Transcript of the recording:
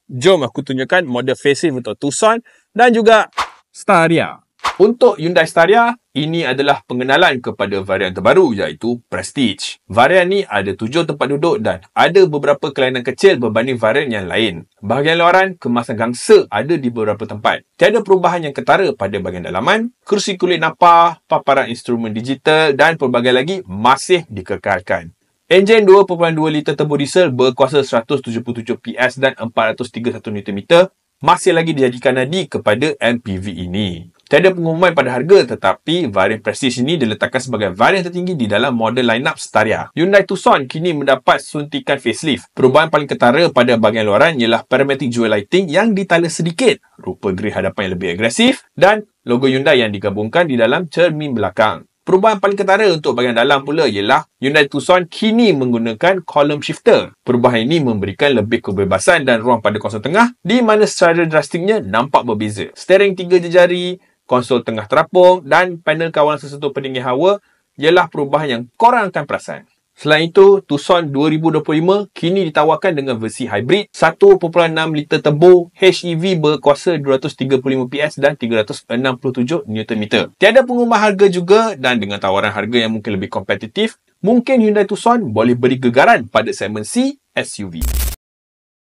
Jom aku tunjukkan model facelift untuk Tucson dan juga Staria. Untuk Hyundai Staria, ini adalah pengenalan kepada varian terbaru iaitu Prestige. Varian ni ada 7 tempat duduk dan ada beberapa kelainan kecil berbanding varian yang lain. Bahagian luaran, kemasan gangsa ada di beberapa tempat. Tiada perubahan yang ketara pada bahagian dalaman, kerusi kulit napah, paparan instrumen digital dan pelbagai lagi masih dikekalkan. Enjin 2.2 liter turbo diesel berkuasa 177 PS dan 431 Nm masih lagi dijadikan nadi kepada MPV ini. Tiada pengumuman pada harga tetapi varian Prestige ini diletakkan sebagai varian tertinggi di dalam model line-up Staria. Hyundai Tucson kini mendapat suntikan facelift. Perubahan paling ketara pada bahagian luaran ialah parametric jewel lighting yang ditala sedikit, rupa grill hadapan yang lebih agresif dan logo Hyundai yang digabungkan di dalam cermin belakang. Perubahan paling ketara untuk bahagian dalam pula ialah Hyundai Tucson kini menggunakan column shifter. Perubahan ini memberikan lebih kebebasan dan ruang pada konsol tengah di mana secara drastiknya nampak berbeza. Steering 3 jari, konsol tengah terapung dan panel kawalan sesentuh pendingin hawa ialah perubahan yang korang akan perasan. Selain itu, Tucson 2025 kini ditawarkan dengan versi hybrid 1.6 liter turbo HEV berkuasa 235 PS dan 367 Nm. Tiada pengumuman harga juga dan dengan tawaran harga yang mungkin lebih kompetitif, mungkin Hyundai Tucson boleh beri gegaran pada segmen C SUV.